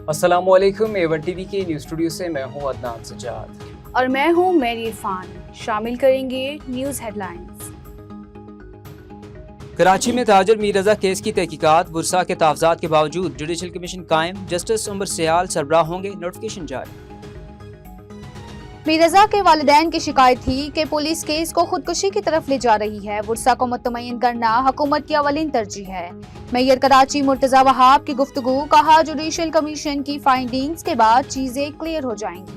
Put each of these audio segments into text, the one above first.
अस्सलाम वालेकुम। Avon TV के न्यूज़ स्टूडियो से मैं हूं अदनान सजाद और मैं हूं मेरी इरफान। शामिल करेंगे न्यूज़ हेडलाइंस। कराची में ताजर मीर रजा केस की तहकीकात, बुरसा के तहफ़्ज़ात के बावजूद जुडिशल कमीशन कायम, जस्टिस उमर सियाल सरबराह होंगे, नोटिफिकेशन जारी। मीर रजा के वालिदैन की शिकायत थी कि पुलिस केस को खुदकुशी की तरफ ले जा रही है। बुरसा को मुतमईन करना हुकूमत की अवलिन तरजीह है। मेयर कराची मुर्तजा वहाब की गुफ्तगू, कहा जुडिशल कमीशन की फाइंडिंग्स के बाद चीजें क्लियर हो जाएंगी।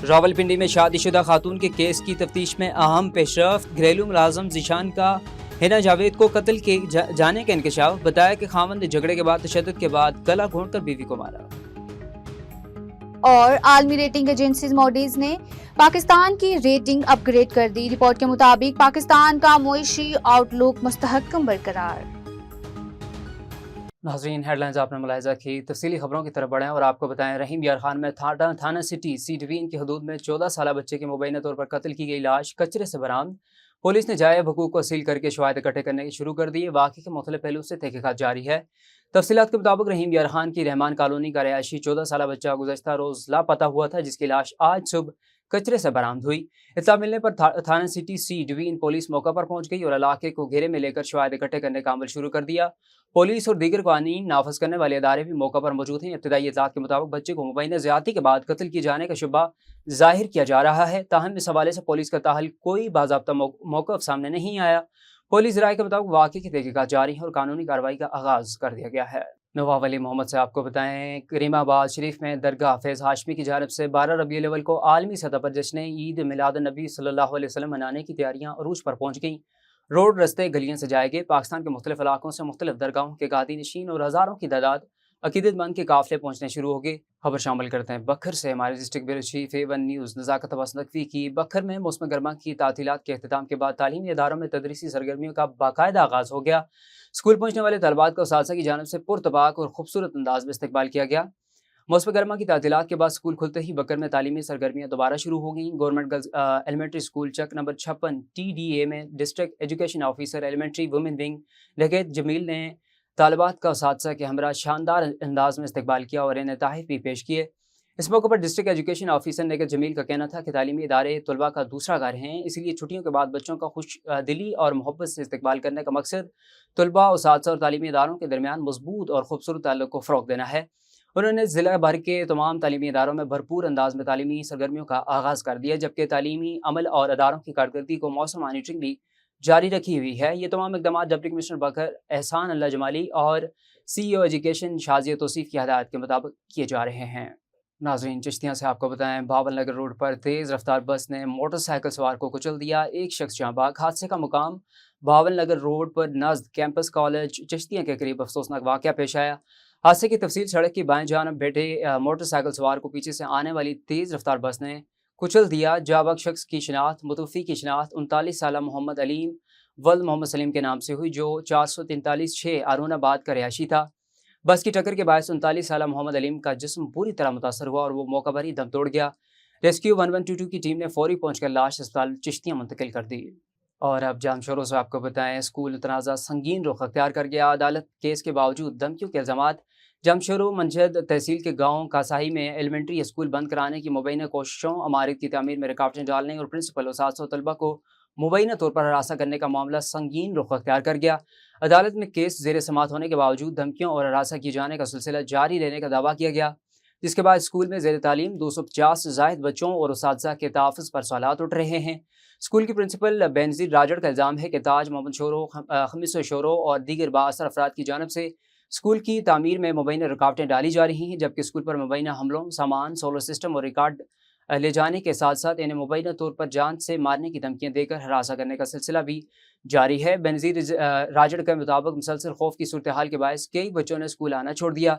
रावलपिंडी में शादीशुदा खातून के केस की तफ्तीश में अहम पेशरफ्त, घरेलू मुलाजम जीशान का हिना जावेद को कत्ल के जाने का इंकशाफ, बताया कि खामन ने झगड़े के बाद तशद्दुद के बाद गला घोंटकर बीवी को मारा। और आलमी रेटिंग एजेंसी मॉडीज ने पाकिस्तान की रेटिंग अपग्रेड कर दी। रिपोर्ट के मुताबिक पाकिस्तान का मुआशी आउटलुक मुस्तहकम बरकरार। नाज़रीन, हेडलाइंस आपने मुलाहिजा की। तफसीली खबरों की तरफ बढ़ें और आपको बताएं, रहीम यार खान में थाना सिटी सी डिवीजन की हदूद में 14 साल बच्चे की मुबैना तौर पर कत्ल की गई लाश कचरे से बरामद। पुलिस ने जायब हकूक को सील करके शवाहिद इकट्ठे करने शुरू कर दिए। वाक़े के मुख्तलिफ पहलू से तहकीकात जारी है। तफसीलात के मुताबिक रहीम यार खान की रहमान कॉलोनी का रिहायशी 14 साल बच्चा गुज़श्ता रोज़ लापता हुआ था, जिसकी लाश आज सुबह कचरे से बरामद हुई। इत्तला मिलने पर थाना सिटी सी डिवीजन पुलिस मौका पर पहुंच गई और इलाके को घेरे में लेकर शवाहिद इकट्ठे करने का अमल शुरू कर दिया। पुलिस और दीगर कानून नाफज करने वाले अदारे भी मौका पर मौजूद हैं। इब्तदाई इत्तलात के मुताबिक बच्चे को मुबैना ज़्यादती के बाद कत्ल किए जाने का शुबा जाहिर किया जा रहा है। ताहम इस हवाले से पुलिस का ताहल कोई बाज़ाब्ता मौक़िफ़ सामने नहीं आया। पुलिस राय के मुताबिक वाक़े की तहकीकात जारी है और कानूनी कार्रवाई का आगाज़ कर दिया गया है। नवाब अली मोहम्मद से आपको बताएं, करीमाबाद शरीफ में दरगाह फैज़ हाशमी की जानिब से 12 रबीउल अव्वल को आलमी सतह पर जश्न ईद मिलाद नबी सल्लल्लाहु अलैहि वसल्लम मनाने की तैयारियां अरूज पर पहुंच गईं। रोड रस्ते गलियां सजाए गए। पाकिस्तान के मुख्तलिफ इलाकों से मुख्तलिफ दरगाहों के गादी नशीन और हज़ारों की तादाद अकीदतमंद के काफिले पहुंचने शुरू हो गए। खबर शामिल करते हैं बखर से। हमारे district bureau chief A1 news Nazakat Abbas Naqvi की बखर में मौसम गर्मा की तातीलात के अख्तिताम के बाद तालीमी इदारों में तदरीसी सरगर्मियों का बाकायदा आगाज़ हो गया। स्कूल पहुंचने वाले तलबात को उस्ताज़ा की जानिब से पुरतबाक और खूबसूरत अंदाज में इस्तकबाल किया गया। मौसम गर्मा की तातीलात के बाद स्कूल खुलते ही बकर में तालीमी सरगर्मियाँ दोबारा शुरू हो गईं। Government girls elementary school Chak number 56 TDA में district education officer elementary women wing लगेत जमील ने तालिबात का उस्ताज़ा के हमरा शानदार अंदाज में इस्तकबाल किया और इन्हें तोहफ़े भी पेश किए। इस मौके पर डिस्ट्रिक्ट एजुकेशन ऑफिसर नेगत जमील का कहना था कि तालीमी इदारे तलबा का दूसरा घर हैं, इसलिए छुट्टियों के बाद बच्चों का खुश दिली और मोहब्बत से इस्तकबाल करने का मकसद तलबा, उस्ताज़ा और तालीमी इदारों के दरमियान मजबूत और खूबसूरत ताल्लुक़ को फ़रोग़ देना है। उन्होंने ज़िला भर के तमाम तालीमी इदारों में भरपूर अंदाज में तालीमी सरगर्मियों का आगाज़ कर दिया, जबकि तालीमी अमल और अदारों की कारकर्दगी को मौसम मॉनिटरिंग भी जारी रखी हुई है। ये तमाम इक़दाम डिप्टी कमिश्नर बकर एहसान अल्लाह जमाली और CEO एजुकेशन शाजिया तौसीफ़ की हदायत के मुताबिक किए जा रहे हैं। नाज़रीन, चिश्तियाँ से आपको बताएं, बावल नगर रोड पर तेज़ रफ्तार बस ने मोटरसाइकिल सवार को कुचल दिया। एक शख्स जाँ बाग। हादसे का मुकाम बावल नगर रोड पर नज़द कैंपस कॉलेज चिश्तियाँ के करीब अफसोसनाक वाक़या पेश आया। हादसे की तफसील, सड़क की बाएं जानब बैठे मोटरसाइकिल सवार को पीछे से आने वाली तेज़ रफ्तार बस ने कुचल दिया। जाबाग शख्स की शिनाख्त, मुतवफ़ी की शिनाख्त 39 साला मोहम्मद अलीम वल्द मोहम्मद सलीम के नाम से हुई, जो 443-6 अरुणाबाद का रिहायशी था। बस की टक्कर के बायस 39 साला मोहम्मद अलीम का जिस्म पूरी तरह मुतासर हुआ और वो मौका पर ही दम तोड़ गया। रेस्क्यू 1122 की टीम ने फौरी पहुंचकर लाश अस्पताल चिश्तियाँ मुंतकिल कर दी। और अब जामशोरों से आपको बताएं, स्कूल तनाज़ा संगीन रुख अख्तियार कर गया। अदालत केस के बावजूद धमकियों के इल्ज़ामात। जामशोरों मंजद तहसील के गाँव कासाही में एलिमेंट्री स्कूल बंद कराने की मुबैना कोशिशों, इमारत की तामीर में रुकावटें डालने और प्रिंसिपल और 700 तलबा को मुबैना तौर पर हरासा करने का मामला संगीन रुख अख्तियार कर गया। अदालत में केस ज़ेर समाअत होने के बावजूद धमकियों और हरासा किए जाने का सिलसिला जारी रहने का दावा किया गया, जिसके बाद स्कूल में ज़ेर तालीम 250 से ज़ायद बच्चों और उस्ताज़ा के तहफ़्फ़ुज़ पर सवालात उठ रहे हैं। स्कूल की प्रिंसिपल बेनज़ीर राजड़ का इल्ज़ाम है कि ताज मोहम्मद शोरो, खमीस शोरो और दीगर बाअसर अफराद की जानिब से स्कूल की तामीर में मुबैना रुकावटें डाली जा रही हैं, जबकि स्कूल पर मुबैना हमलों, सामान, सोलर सिस्टम और रिकॉर्ड ले जाने के साथ साथ इन्हें मुबैना तौर पर जान से मारने की धमकियाँ देकर हरासा करने का सिलसिला भी जारी है। बेनज़ीर राजड़ के मुताबिक मुसलसल खौफ की सूरत हाल के बायस कई बच्चों ने स्कूल आना छोड़ दिया,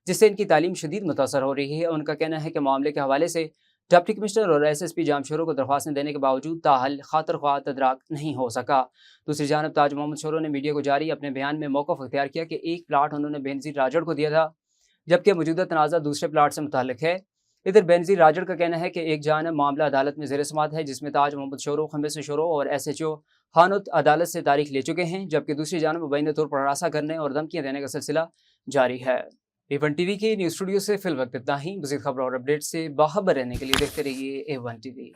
जिससे इनकी तालीम शदीद मुतासर हो रही है। उनका कहना है कि मामले के हवाले से डिप्टी कमिश्नर और SSP जामशोरों को दरख्वास्तें देने के बावजूद ताहल खातर ख्वाह तदराक नहीं हो सका। दूसरी जानब ताज मोहम्मद शोरो ने मीडिया को जारी अपने बयान में मौक़िफ़ अख्तियार किया कि एक प्लाट उन्होंने बेनज़ीर राजड़ को दिया था, जबकि मौजूदा तनाज़ा दूसरे प्लाट से मुताल्लिक है। इधर बेनज़ीर राजड़ का कहना है कि एक जानब मामला अदालत में ज़ेर समाअत है, जिसमें ताज मोहम्मद शोरो, खमीस शोरो और SHO हानुत अदालत से तारीख ले चुके हैं, जबकि दूसरी जानब मुबैना तौर पर हरासा करने और धमकियाँ देने का सिलसिला जारी है। A1 टीवी के न्यूज़ स्टूडियो से फिल वक्त इतना ही। मज़ीद खबरों और अपडेट से बाखबर रहने के लिए देखते रहिए A1 टीवी।